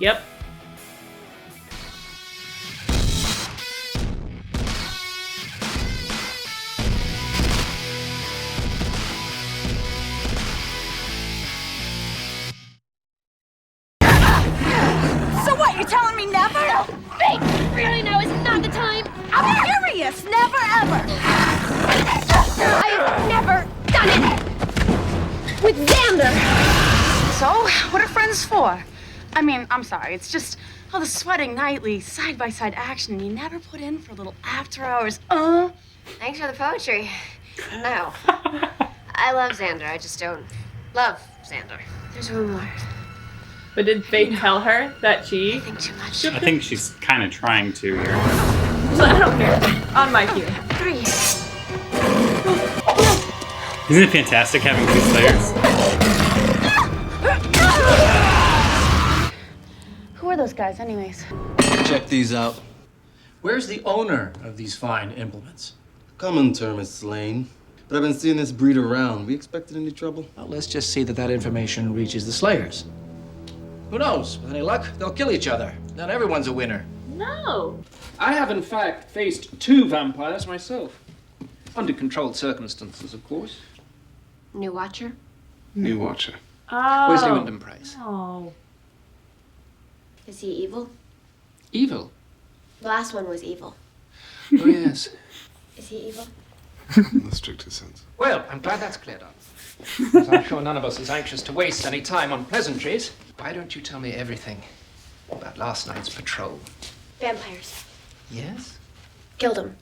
Yep. So what, you're telling me never? No, Faith, really now is not the time. I'm curious, never ever. I've never done it with Xander. So, what are friends for? I mean, I'm sorry, it's just all the sweating nightly, side-by-side action you never put in for a little after hours, Thanks for the poetry. No. I love Xander, I just don't love Xander. There's one more. But did Faith tell her that she? I think too much. I think she's kind of trying to here. I don't care. On my cue. 3. Isn't it fantastic having 2 Slayers? Who are those guys, anyways? Check these out. Where's the owner of these fine implements? Common term is slain. But I've been seeing this breed around. We expected any trouble? Well, let's just see that information reaches the Slayers. Who knows? With any luck, they'll kill each other. Then everyone's a winner. No. I have, in fact, faced 2 vampires myself. Under controlled circumstances, of course. New Watcher? New Watcher. Oh. Wesley Wyndham Price. Oh. Is he evil? Evil? The last one was evil. Oh, yes. Is he evil? In the strictest sense. Well, I'm glad that's cleared up. As I'm sure none of us is anxious to waste any time on pleasantries. Why don't you tell me everything about last night's patrol? Vampires. Yes? Killed him.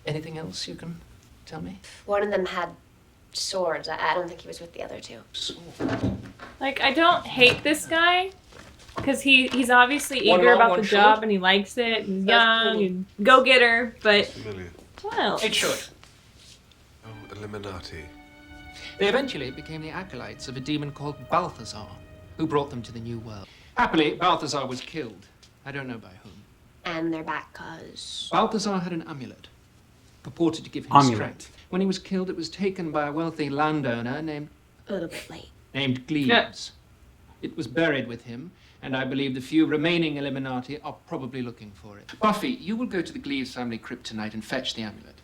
Anything else you can tell me? One of them had swords. I don't think he was with the other 2. Like, I don't hate this guy. Because he's obviously One eager long, about one the short. job and he likes it. He's young and go-getter, but, Familiar. well. It should. Oh, Illuminati. They eventually became the acolytes of a demon called Balthazar, who brought them to the New World. Happily, Balthazar was killed. I don't know by whom. And they're back cause... Balthazar had an amulet, purported to give him Amulet. strength. When he was killed, it was taken by a wealthy landowner named A little bit late. Gleaves. Yeah. It was buried with him, and I believe the few remaining Illuminati are probably looking for it. Buffy, you will go to the Gleaves family crypt tonight and fetch the amulet.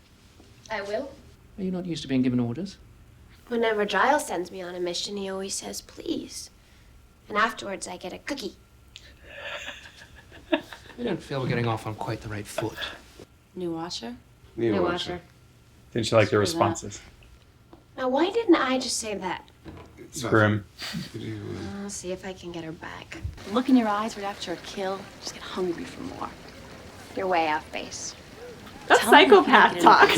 I will. Are you not used to being given orders? Whenever Giles sends me on a mission, he always says, please. And afterwards, I get a cookie. I don't feel we're getting off on quite the right foot. New Watcher? New Watcher. Didn't you like the responses? Now, why didn't I just say that? Screw him. Could you, I'll see if I can get her back. Look in your eyes right after a kill. Just get hungry for more. You're way off base. That's Tell me if psychopath I talk.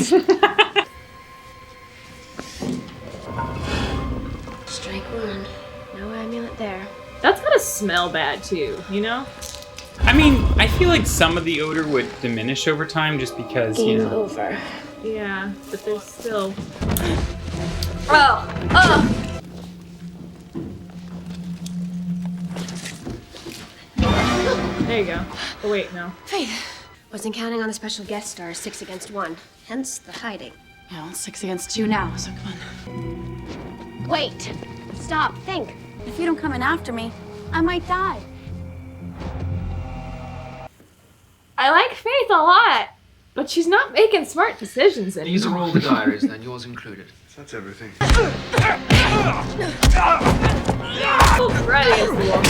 Strike one. No amulet there. That's gotta smell bad too, you know? I mean, I feel like some of the odor would diminish over time just because, you Game know. over. Yeah, but there's still... Oh! There you go. Oh wait, no. Faith. Wasn't counting on the special guest star 6 against 1. Hence the hiding. Yeah, well, 6 against 2 now, so come on. Wait. Stop. Think. If you don't come in after me, I might die. I like Faith a lot, but she's not making smart decisions anymore. These are all the diaries, then, yours included. that's everything. Ready is the one.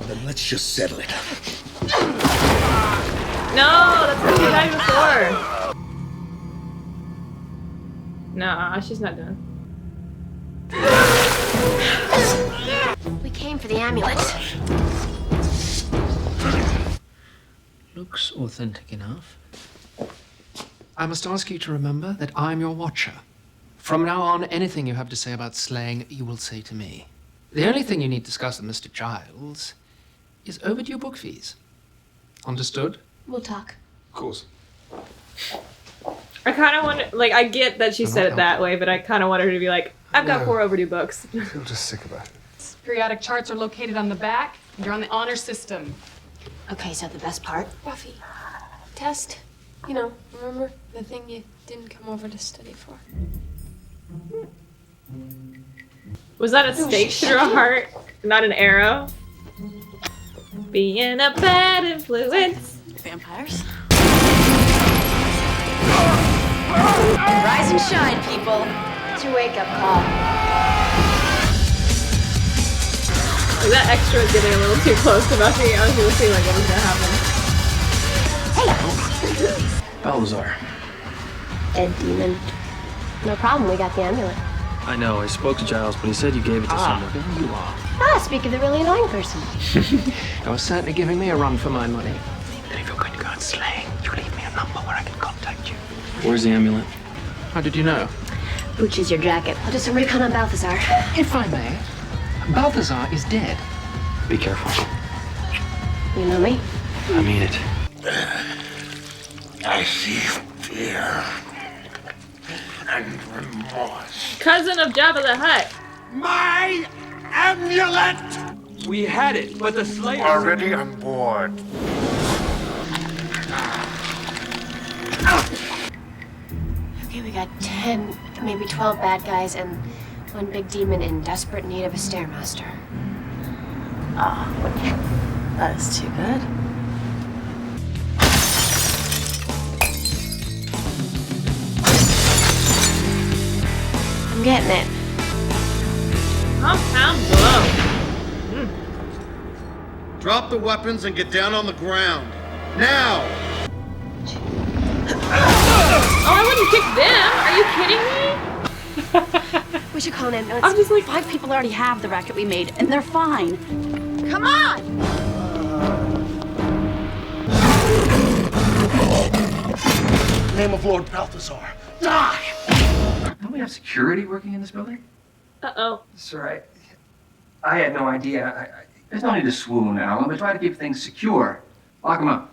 Then let's just settle it. No, that's what she died before. Nah, she's not done. We came for the amulet. Looks authentic enough. I must ask you to remember that I'm your watcher. From now on, anything you have to say about slaying, you will say to me. The only thing you need to discuss with Mr. Giles is overdue book fees. Understood? We'll talk. Of course. I kind of want, like, I get that she said it that way, but I kind of want her to be like, I've got 4 overdue books. I feel just sick about it. Periodic charts are located on the back. You're on the honor system. Okay, so the best part? Buffy. Test. You know, remember the thing you didn't come over to study for. Was that a stake through a heart, not an arrow? Being a bad influence. Vampires? Rise and shine, people. It's your wake-up call. Like, that extra was getting a little too close to Buffy. I was gonna see like what was gonna happen. Balthazar. Dead demon. No problem, we got the amulet. I know, I spoke to Giles, but he said you gave it to someone. There you are. Ah, speak of the really annoying person. You're certainly giving me a run for my money. Then if you're going to go out slaying, you leave me a number where I can contact you. Where's the amulet? How did you know? Booch is your jacket. I'll do some recon on Balthazar. If I may, Balthazar is dead. Be careful. You know me? I mean it. I see fear and remorse. Cousin of Jabba the Hutt. My amulet! We had it, but the Slayers... Already on board. Okay, we got 10, maybe 12 bad guys and one big demon in desperate need of a Stairmaster. Oh, that is too good. I'm getting it. Compound blow. Drop the weapons and get down on the ground. Now! Oh, I wouldn't kick them. Are you kidding me? We should call an ambulance. I'm just like, 5 people already have the racket we made, and they're fine. Come on! Name of Lord Balthazar. Die! Don't we have security working in this building? uh-oh. Sir, I had no idea. There's no need to swoon, Alan. We try to keep things secure. Lock him up.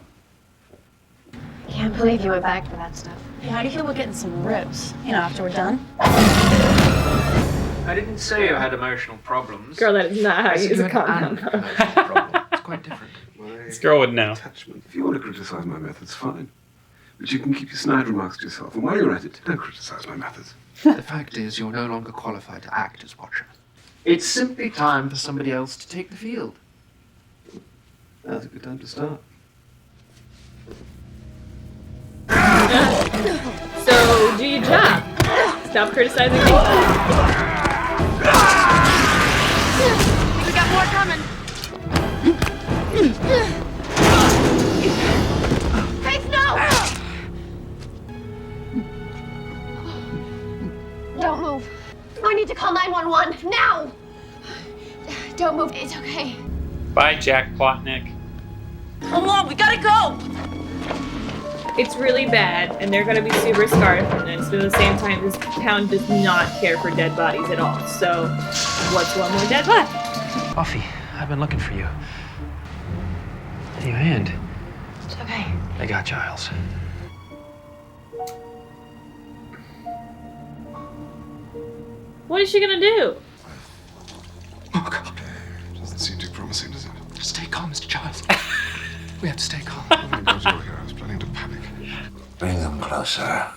Can't believe you went back for that stuff. Hey, how do you feel about getting some ribs? You know, after we're done? I didn't say I had emotional problems. Girl, that is not how you use a An condom. emotional problem. It's quite different. This girl would know. Attachment. If you want to criticize my methods, fine. But you can keep your snide remarks to yourself. And while you're at it, don't criticize my methods. The fact is, you're no longer qualified to act as Watcher. It's simply time for somebody else to take the field. Now's a good time to start. So, do your job. Stop criticizing me. We got more coming. Faith, no! Don't move. I need to call 911 now! Don't move, it's okay. Bye, Jack Plotnick. Come on, we gotta go! It's really bad, and they're gonna be super scarred from this, but at the same time, this town does not care for dead bodies at all. So, what's one more dead left? Buffy, I've been looking for you. Hey, your hand. It's okay. I got Giles. What is she gonna do? Oh, God. Doesn't seem too promising, does it? Stay calm, Mr. Giles. We have to stay calm. Oh, my God, I was planning to panic. Bring them closer.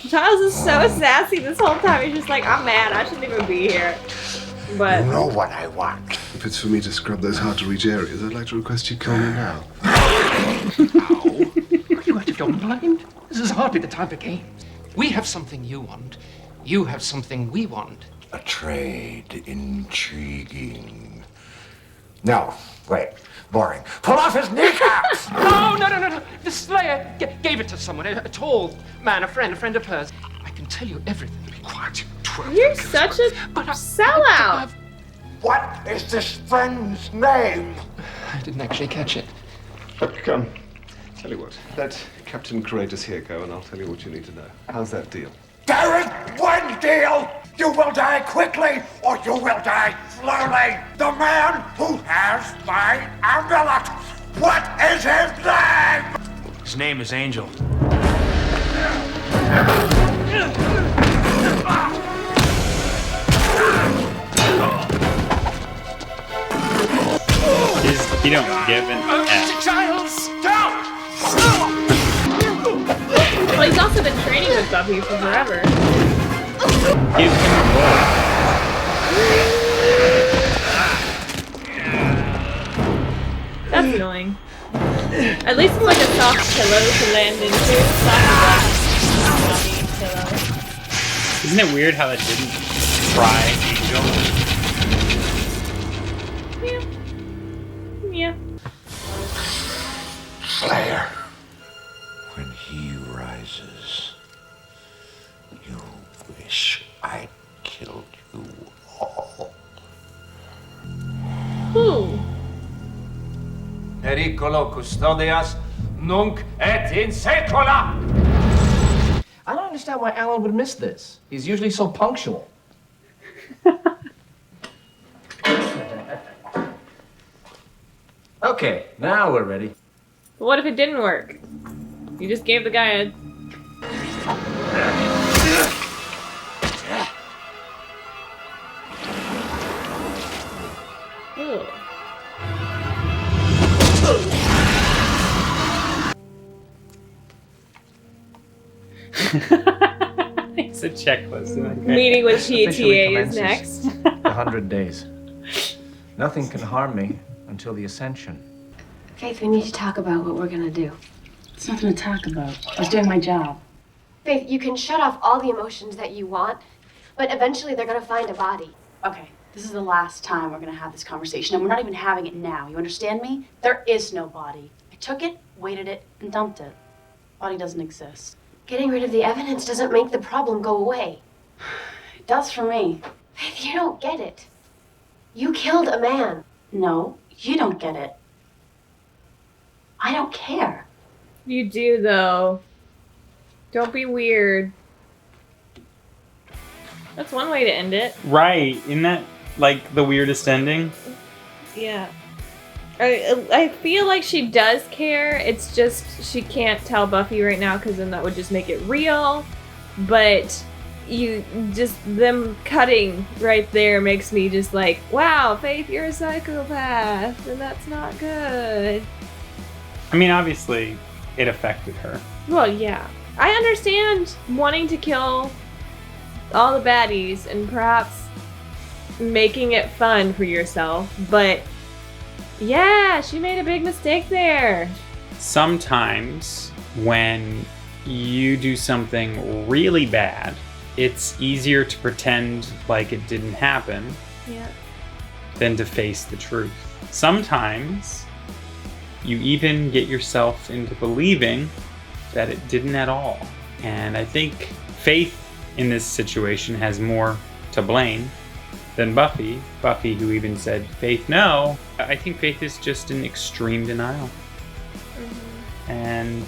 Giles is so sassy this whole time. He's just like, I'm mad. I shouldn't even be here. But You know what I want. If it's for me to scrub those hard-to-reach areas, I'd like to request you call me now. Are you out of your mind? This is hardly the time for games. We have something you want. You have something we want. A trade intriguing. No, wait. Boring. Pull off his kneecaps! No. The Slayer gave it to someone, a tall man, a friend of hers. I can tell you everything. Be quiet, you twerp. you're such a sellout. What is this friend's name? I didn't actually catch it. Come. Tell you what, let Captain Courageous here go, and I'll tell you what you need to know. How's that deal? There is one deal! You will die quickly, or you will die slowly! The man who has my amulet! What is his name? His name is Angel. You don't give an F. Giles! Well, he's also also been training with Buffy for forever. Give him a roll. That's annoying. At least it's like a soft pillow to land into. Soft pillow. Isn't it weird how that didn't try Angel? Yeah. Slayer, when he rises, you wish I'd killed you all. Who? Pericolo custodias nunc et in secula! I don't understand why Alan would miss this. He's usually so punctual. Okay, now we're ready. But what if it didn't work? You just gave the guy a... Ew. It's a checklist. Okay. Meeting with Officially GTA is commences next. The 100 days. Nothing can harm me until the Ascension. Faith, we need to talk about what we're gonna do. It's nothing to talk about. I was doing my job. Faith, you can shut off all the emotions that you want, but eventually they're gonna find a body. Okay, this is the last time we're gonna have this conversation, and we're not even having it now. You understand me? There is no body. I took it, weighted it, and dumped it. Body doesn't exist. Getting rid of the evidence doesn't make the problem go away. It does for me. Faith, you don't get it. You killed a man. No, you don't get it. I don't care. You do, though. Don't be weird. That's one way to end it. Right. Isn't that like the weirdest ending? Yeah. I feel like she does care. It's just she can't tell Buffy right now because then that would just make it real. But them cutting right there makes me just like, wow, Faith, you're a psychopath, and that's not good. I mean, obviously, it affected her. Well, yeah. I understand wanting to kill all the baddies and perhaps making it fun for yourself, but yeah, she made a big mistake there. Sometimes when you do something really bad, it's easier to pretend like it didn't happen than to face the truth. Sometimes you even get yourself into believing that it didn't at all. And I think Faith in this situation has more to blame than Buffy. Buffy, who even said, Faith, no. I think Faith is just in extreme denial. Mm-hmm. And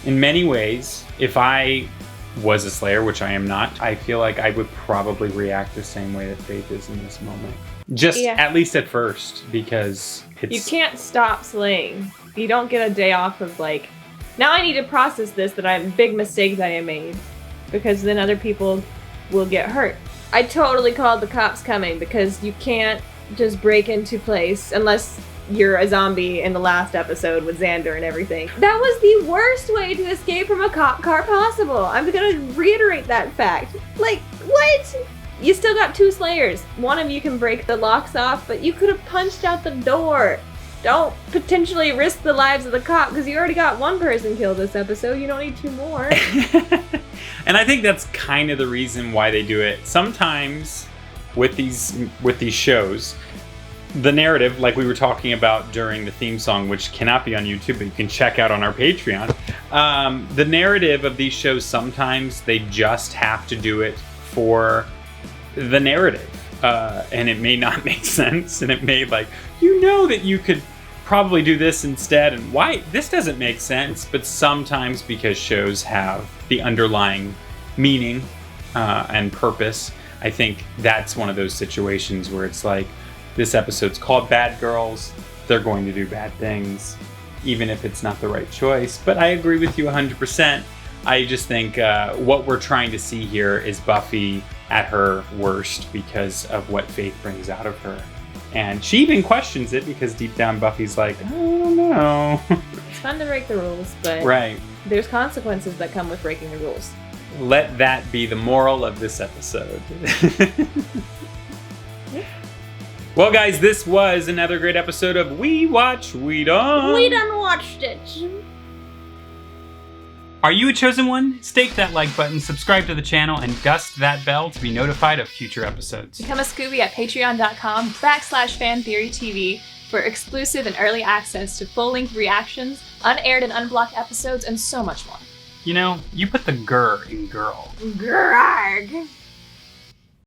in many ways, if I was a Slayer, which I am not, I feel like I would probably react the same way that Faith is in this moment. Just at least at first, because it's... You can't stop slaying. You don't get a day off of like, now I need to process this, that I have a big mistake that I made, because then other people will get hurt. I totally called the cops coming because you can't just break into place unless you're a zombie in the last episode with Xander and everything. That was the worst way to escape from a cop car possible. I'm gonna reiterate that fact. Like, what? You still got 2 Slayers. One of you can break the locks off, but you could have punched out the door. Don't potentially risk the lives of the cop because you already got 1 person killed this episode. You don't need 2 more. And I think that's kind of the reason why they do it. Sometimes with these shows, the narrative, like we were talking about during the theme song, which cannot be on YouTube, but you can check out on our Patreon. The narrative of these shows, sometimes they just have to do it for the narrative. And it may not make sense. And it may that you could probably do this instead. And why this doesn't make sense. But sometimes because shows have the underlying meaning and purpose, I think that's one of those situations where it's like, this episode's called Bad Girls. They're going to do bad things, even if it's not the right choice. But I agree with you 100%. I just think what we're trying to see here is Buffy at her worst because of what Faith brings out of her. And she even questions it because deep down Buffy's like, I don't know. It's fun to break the rules, but... Right. there's consequences that come with breaking the rules. Let that be the moral of this episode. Well, guys, this was another great episode of We Watch Whedon. We done watched it. Are you a chosen one? Stake that like button, subscribe to the channel, and gust that bell to be notified of future episodes. Become a Scooby at patreon.com/fantheorytv for exclusive and early access to full-length reactions, unaired and unblocked episodes, and so much more. You know, you put the grr in girl. Grrrg.